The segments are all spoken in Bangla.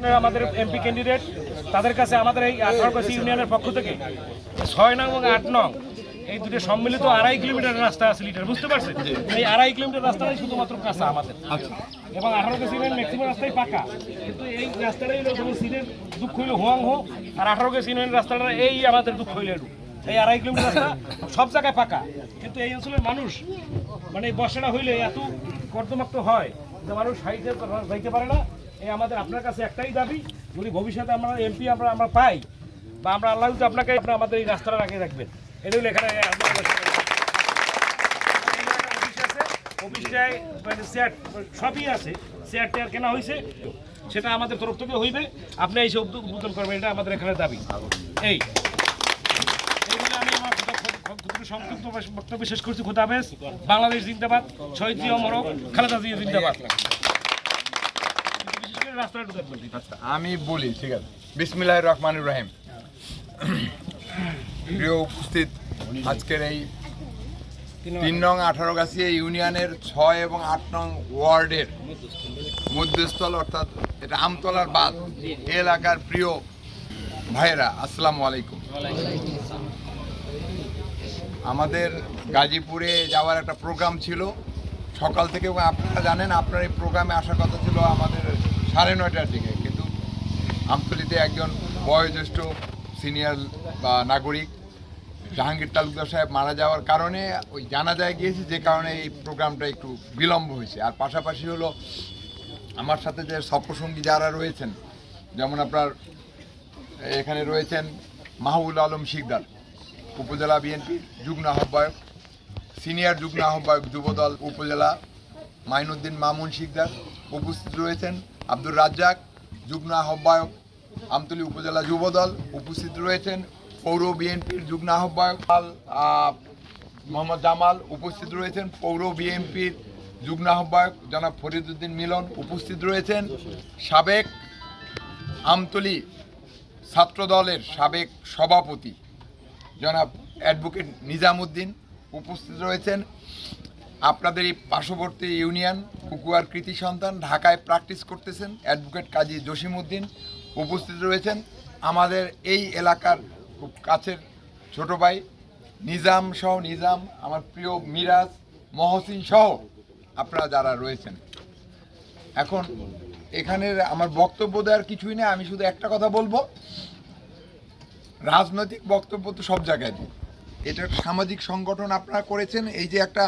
আমাদের এমপি ক্যান্ডিডেট তাদের কাছে আমাদের এই 18 গাছি ইউনিয়নের পক্ষ থেকে 6 নং এবং 8 নং এই দুটো সম্মিলিত 2.5 কিলোমিটার রাস্তা আছে লিটার, বুঝতে পারছেন? এই 2.5 কিলোমিটার রাস্তাটাই শুধুমাত্র কাঁচা আমাদের, এবং 18 গাছি ইউনিয়ন ম্যাক্সিমাম রাস্তাই পাকা, কিন্তু এই রাস্তাটাই হলো যেমন সিলের দুঃখ হইলো হোয়াং হো, আর 18 গাছি ইউনিয়নের রাস্তাটা এই আমাদের দুঃখ হইলো একটু। এই 2.5 কিলোমিটার রাস্তা সব জায়গায় পাকা, কিন্তু এই অঞ্চলের মানুষ মানে এই বর্ষাটা হইলে এত কর্দমাক্ত হয় যে মানুষ হাইটে যাইতে পারে না। এই আমাদের আপনার কাছে একটাই দাবি, যদি ভবিষ্যতে আমরা এমপি আমরা পাই বা আমরা আল্লাহ যদি আপনাকে আমাদের এই রাস্তাটা রাখিয়ে রাখবেন। এটা হলো এখানে অফিসটায় চেয়ার সবই আছে, চেয়ার টেয়ার কেনা হয়েছে, সেটা আমাদের তরফ থেকে হইবে, আপনি এই সব উদ্বোধন করবেন, এটা আমাদের এখানে দাবি। এইগুলো আমি আমার সংক্ষিপ্ত বক্তব্য শেষ করছি। খোদা হাফেজ, বাংলাদেশ জিন্দাবাদ, শহীদ জিয়া মরক, খালেদা জিয়া জিন্দাবাদ। আমি বলি, ঠিক আছে। বিসমিল্লাহির রহমানির রহিম। প্রিয় উপস্থিত, আজকের এই 3 নং 18 গাছি ইউনিয়নের 6 এবং 8 নং ওয়ার্ডের মধ্যস্থল, অর্থাৎ এটা আমতলার বাদ এলাকার প্রিয় ভাইয়েরা, আসসালামু আলাইকুম। আমাদের গাজীপুরে যাওয়ার একটা প্রোগ্রাম ছিল সকাল থেকে, এবং আপনারা জানেন আপনার এই প্রোগ্রামে আসার কথা ছিল আমাদের 9:30টার দিকে, কিন্তু আমতলীতে একজন বয়োজ্যেষ্ঠ সিনিয়র বা নাগরিক জাহাঙ্গীর তালুকদার সাহেব মারা যাওয়ার কারণে ওই জানাজায় গিয়েছি, যে কারণে এই প্রোগ্রামটা একটু বিলম্ব হয়েছে। আর পাশাপাশি হলো আমার সাথে যে সফরসঙ্গী যারা রয়েছেন, যেমন আপনার এখানে রয়েছেন মাহবুল আলম শিকদার, উপজেলা বিএনপির যুগ্ম আহ্বায়ক, সিনিয়র যুগ্ম আহ্বায়ক যুবদল উপজেলা, মাইনুদ্দিন মামুন শিকদার উপস্থিত রয়েছেন, আব্দুর রাজ্জাক যুগ্ম আহ্বায়ক আমতলী উপজেলা যুবদল উপস্থিত রয়েছেন, পৌর বিএনপির যুগ্ম আহ্বায়ক মোহাম্মদ জামাল উপস্থিত রয়েছেন, পৌর বিএনপির যুগ্ম আহ্বায়ক জনাব ফরিদউদ্দিন মিলন উপস্থিত রয়েছেন, সাবেক আমতলী ছাত্রদলের সাবেক সভাপতি জনাব অ্যাডভোকেট নিজামুদ্দিন উপস্থিত রয়েছেন, আপনাদের এই পার্শ্ববর্তী ইউনিয়ন কুকুয়ার কৃতি সন্তান ঢাকায় প্র্যাকটিস করতেছেন অ্যাডভোকেট কাজী জসিমউদ্দিন উপস্থিত রয়েছেন, আমাদের এই এলাকার খুব কাছের ছোট ভাই নিজাম আমার প্রিয় মিরাজ মহসিন সহ আপনারা যারা রয়েছেন। এখন এখানের আমার বক্তব্য দেওয়ার কিছুই নেই, আমি শুধু একটা কথা বলবো, রাজনৈতিক বক্তব্য তো সব জায়গায় দিই, এটা সামাজিক সংগঠন আপনারা করেছেন। এই যে একটা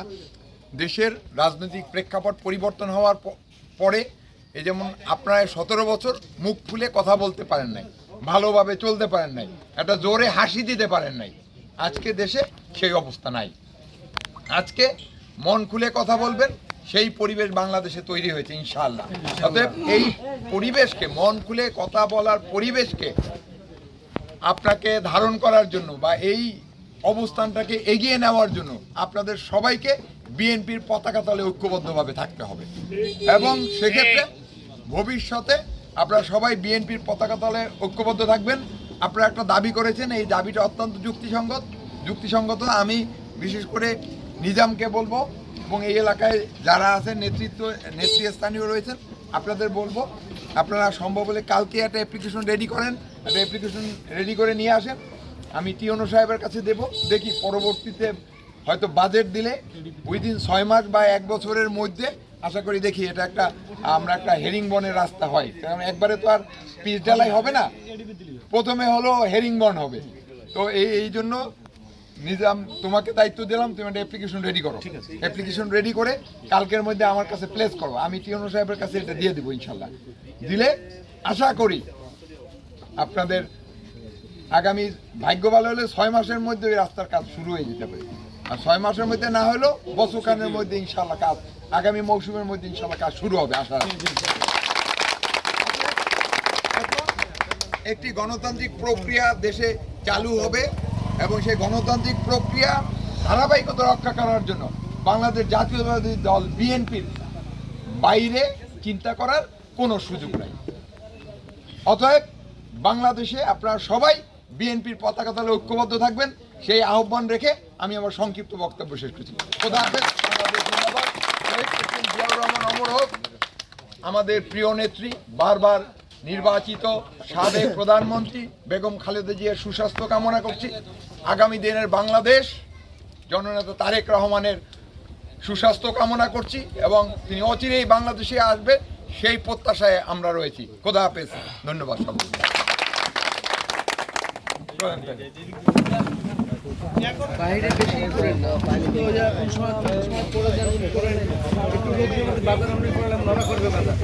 দেশের রাজনৈতিক প্রেক্ষাপট পরিবর্তন হওয়ার পরে, এই যেমন আপনারা 17 বছর মুখ খুলে কথা বলতে পারেন নাই, ভালোভাবে চলতে পারেন নাই, একটা জোরে হাসি দিতে পারেন নাই, আজকে দেশে সেই অবস্থা নাই। আজকে মন খুলে কথা বলবেন, সেই পরিবেশ বাংলাদেশে তৈরি হয়েছে ইনশাআল্লাহ। অতএব এই পরিবেশকে, মন খুলে কথা বলার পরিবেশকে আপনাকে ধারণ করার জন্য বা এই অবস্থানটাকে এগিয়ে নেওয়ার জন্য আপনাদের সবাইকে বিএনপির পতাকা তলে ঐক্যবদ্ধভাবে থাকতে হবে, এবং সেক্ষেত্রে ভবিষ্যতে আপনারা সবাই বিএনপির পতাকা তলে ঐক্যবদ্ধ থাকবেন। আপনারা একটা দাবি করেছেন, এই দাবিটা অত্যন্ত যুক্তিসঙ্গত। আমি বিশেষ করে নিজামকে বলবো এবং এই এলাকায় যারা আছেন নেতৃস্থানীয় রয়েছেন আপনাদের বলবো, আপনারা সম্ভব হলে কালকে একটা অ্যাপ্লিকেশন রেডি করেন, একটা অ্যাপ্লিকেশন রেডি করে নিয়ে আসেন, আমি টিওনো সাহেবের কাছে দেব, দেখি পরবর্তীতে হয়তো বাজেট দিলে উইদিন 6 মাস বা 1 বছরের মধ্যে আশা করি দেখি এটা আমরা একটা হেরিং বনের রাস্তা হয়, কারণ একবারে তো আর পিচ ঢালাই হবে না, প্রথমে হলো হেরিং বন হবে। তো এই জন্য নিজাম তোমাকে দায়িত্ব দিলাম, তুমি একটা অ্যাপ্লিকেশন রেডি করো, অ্যাপ্লিকেশন রেডি করে কালকের মধ্যে আমার কাছে প্লেস করো, আমি টিওনো সাহেবের কাছে এটা দিয়ে দেবো ইনশাল্লাহ। দিলে আশা করি আপনাদের আগামী ভাগ্য ভালো হলে 6 মাসের মধ্যে ওই রাস্তার কাজ শুরু হয়ে যেতে পারে, আর 6 মাসের মধ্যে না হলেও বছরখানের মধ্যে ইনশাল্লাহ কাজ, আগামী মৌসুমের মধ্যে ইনশাল্লাহ কাজ শুরু হবে আশা রাখি। একটি গণতান্ত্রিক প্রক্রিয়া দেশে চালু হবে, এবং সেই গণতান্ত্রিক প্রক্রিয়া ধারাবাহিকতা রক্ষা করার জন্য বাংলাদেশ জাতীয়তাবাদী দল বিএনপির বাইরে চিন্তা করার কোনো সুযোগ নাই। অতএব বাংলাদেশে আপনারা সবাই বিএনপির পতাকা তলে ঐক্যবদ্ধ থাকবেন, সেই আহ্বান রেখে আমি আমার সংক্ষিপ্ত বক্তব্য শেষ করছি। খোদা হাফেজ। বাংলাদেশ জিন্দাবাদ। শহীদ প্রেসিডেন্ট জিয়াউর রহমান অমর হোক। আমাদের প্রিয় নেত্রী বারবার নির্বাচিত সাবেক প্রধানমন্ত্রী বেগম খালেদা জিয়ার সুস্বাস্থ্য কামনা করছি। আগামী দিনের বাংলাদেশ জননেতা তারেক রহমানের সুস্বাস্থ্য কামনা করছি এবং তিনি অচিরেই বাংলাদেশে আসবে সেই প্রত্যাশায় আমরা রয়েছি। খোদা হাফেজ, ধন্যবাদ সকলকে। বাইরে বেশি করেন না, বাইরে তো ওই যে কোন সময় করে যান, করে একটু রোদ দিয়ে বাজার করলাম, নড়া করবে বাজার।